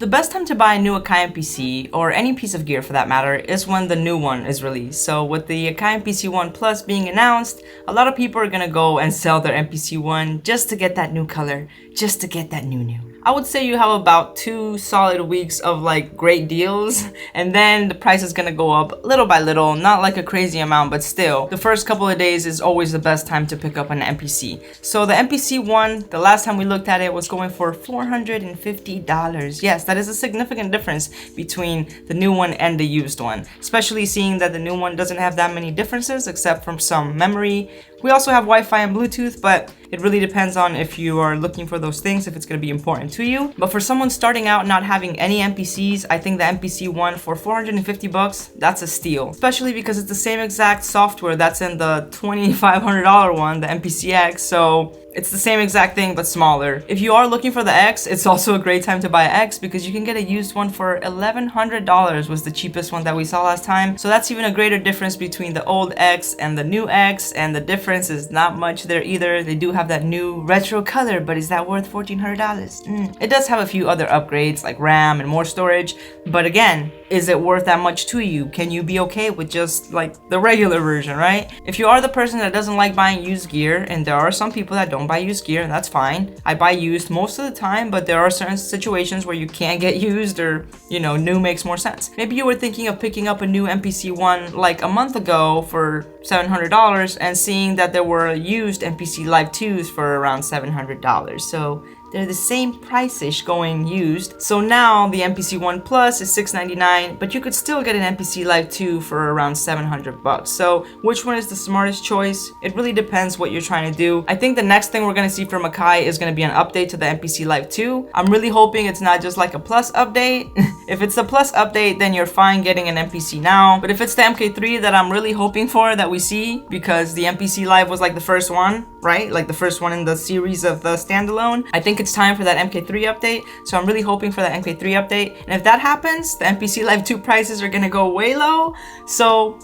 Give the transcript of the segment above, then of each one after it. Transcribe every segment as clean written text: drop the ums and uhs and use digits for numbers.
The best time to buy a new Akai MPC, or any piece of gear for that matter, is when the new one is released. So with the Akai MPC 1 Plus being announced, a lot of people are gonna go and sell their MPC 1 just to get that new color, just to get that new. I would say you have about 2 solid weeks of like great deals, and then the price is gonna go up little by little, not like a crazy amount, but still, the first couple of days is always the best time to pick up an MPC. So the MPC 1, the last time we looked at it, was going for $450. Yes, that is a significant difference between the new one and the used one, especially seeing that the new one doesn't have that many differences except from some memory. We also have Wi-Fi and Bluetooth, but it really depends on if you are looking for those things, if it's going to be important to you. But for someone starting out not having any MPCs, I think the MPC 1 for $450, that's a steal. Especially because it's the same exact software that's in the $2,500 one, the MPC X, so it's the same exact thing but smaller. If you are looking for the X, it's also a great time to buy X because you can get a used one for $1,100 was the cheapest one that we saw last time. So that's even a greater difference between the old X and the new X, and the difference is not much there either. They do have that new retro color, but is that worth $1,400? It does have a few other upgrades like RAM and more storage, but again, is it worth that much to you? Can you be okay with just like the regular version, right? If you are the person that doesn't like buying used gear, and there are some people that don't buy used gear, and that's fine. I buy used most of the time, but there are certain situations where you can't get used, or new makes more sense. Maybe you were thinking of picking up a new MPC 1 like a month ago for $700 and seeing that there were used MPC Live 2s for around $700. So they're the same price-ish going used. So now the MPC 1 Plus is $699, but you could still get an MPC Live 2 for around $700. So which one is the smartest choice? It really depends what you're trying to do. I think the next thing we're gonna see from Akai is gonna be an update to the MPC Live 2. I'm really hoping it's not just like a Plus update. If it's a Plus update, then you're fine getting an MPC now. But if it's the MK3 that I'm really hoping for that we see, because the MPC Live was like the first one, right? Like the first one in the series of the standalone, I think it's time for that MK3 update. So I'm really hoping for that MK3 update. And if that happens, the MPC Live 2 prices are gonna go way low. So,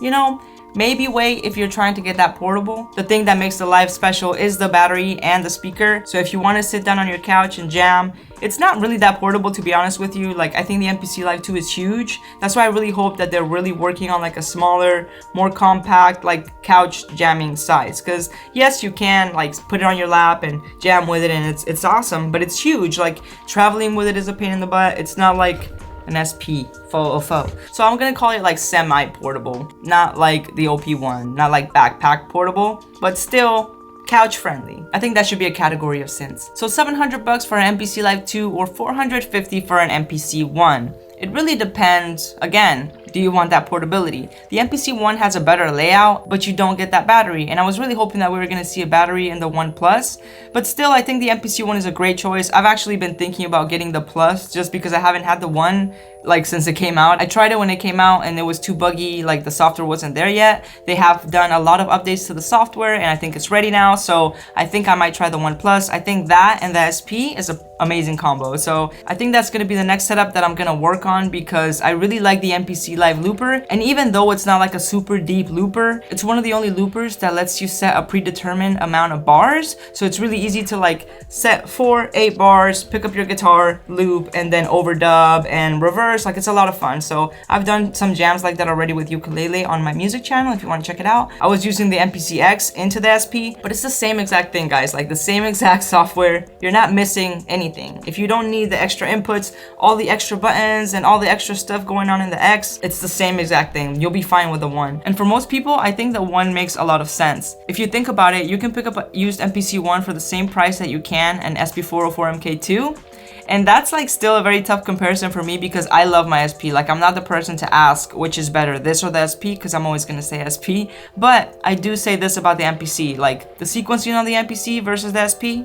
maybe wait if you're trying to get that portable. The thing that makes the Live special is the battery and the speaker. So if you want to sit down on your couch and jam, it's not really that portable, to be honest with you. Like, I think the MPC Live 2 is huge. That's why I really hope that they're really working on like a smaller, more compact, like couch jamming size. Because yes, you can like put it on your lap and jam with it, and it's awesome, but it's huge. Like, traveling with it is a pain in the butt. It's not like an SP full. So I'm gonna call it like semi-portable, not like the OP one, not like backpack portable, but still couch friendly. I think that should be a category of sins. So $700 for an MPC Live 2 or $450 for an MPC 1. It really depends. Again, do you want that portability? The MPC 1 has a better layout, but you don't get that battery. And I was really hoping that we were going to see a battery in the 1 Plus. But still, I think the MPC 1 is a great choice. I've actually been thinking about getting the Plus just because I haven't had the 1 like since it came out. I tried it when it came out and it was too buggy, like the software wasn't there yet. They have done a lot of updates to the software and I think it's ready now. So I think I might try the 1 Plus. I think that and the SP is an amazing combo. So I think that's going to be the next setup that I'm going to work on, because I really like the MPC Live looper. And even though it's not like a super deep looper, it's one of the only loopers that lets you set a predetermined amount of bars. So it's really easy to like set 4, 8 bars, pick up your guitar, loop, and then overdub and reverse. Like, it's a lot of fun. So I've done some jams like that already with ukulele on my music channel if you want to check it out. I was using the MPC X into the SP, but it's the same exact thing, guys. Like, the same exact software. You're not missing anything. If you don't need the extra inputs, all the extra buttons and all the extra stuff going on in the X, it's the same exact thing. You'll be fine with the 1. And for most people, I think the 1 makes a lot of sense. If you think about it, you can pick up a used MPC 1 for the same price that you can an SP404 MK2. And that's like still a very tough comparison for me because I love my SP. Like, I'm not the person to ask which is better, this or the SP, because I'm always going to say SP. But I do say this about the MPC, like the sequencing on the MPC versus the SP,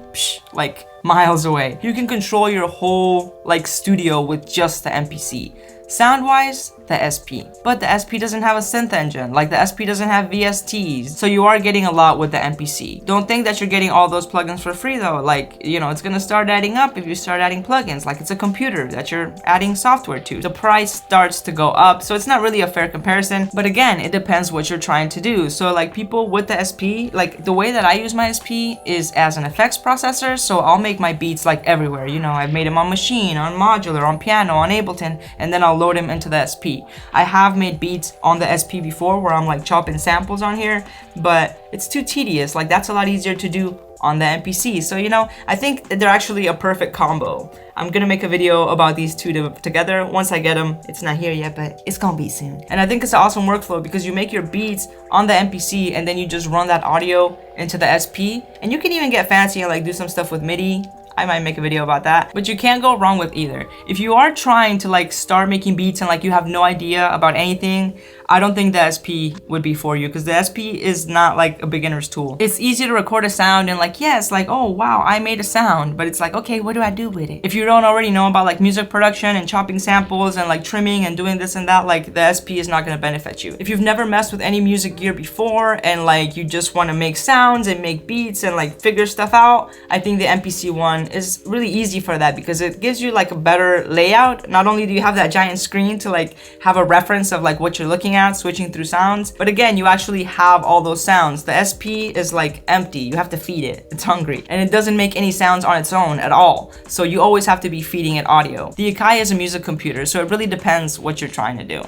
like miles away. You can control your whole like studio with just the MPC. Sound-wise, the SP. But the SP doesn't have a synth engine, like the SP doesn't have VSTs, so you are getting a lot with the MPC. Don't think that you're getting all those plugins for free though, like, it's gonna start adding up if you start adding plugins, like it's a computer that you're adding software to. The price starts to go up, so it's not really a fair comparison, but again, it depends what you're trying to do. So like people with the SP, like the way that I use my SP is as an effects processor, so I'll make make my beats like everywhere. You know, I've made them on Machine, on Modular, on Piano, on Ableton, and then I'll load them into the SP. I have made beats on the SP before where I'm like chopping samples on here, but it's too tedious. Like that's a lot easier to do on the MPC. So, you know, I think they're actually a perfect combo. I'm gonna make a video about these two together once I get them. It's not here yet, but it's gonna be soon. And I think it's an awesome workflow because you make your beats on the MPC and then you just run that audio into the SP. And you can even get fancy and like do some stuff with MIDI. I might make a video about that, but you can't go wrong with either. If you are trying to like start making beats and like you have no idea about anything, I don't think the SP would be for you because the SP is not like a beginner's tool. It's easy to record a sound and like, yes, like, oh wow, I made a sound, but it's like, okay, what do I do with it? If you don't already know about like music production and chopping samples and like trimming and doing this and that, like the SP is not gonna benefit you. If you've never messed with any music gear before and like you just wanna make sounds and make beats and like figure stuff out, I think the MPC one is really easy for that because it gives you like a better layout. Not only do you have that giant screen to like have a reference of like what you're looking at, switching through sounds, but again, you actually have all those sounds. The SP is like empty. You have to feed it. It's hungry. And it doesn't make any sounds on its own at all. So you always have to be feeding it audio. The Akai is a music computer, so it really depends what you're trying to do.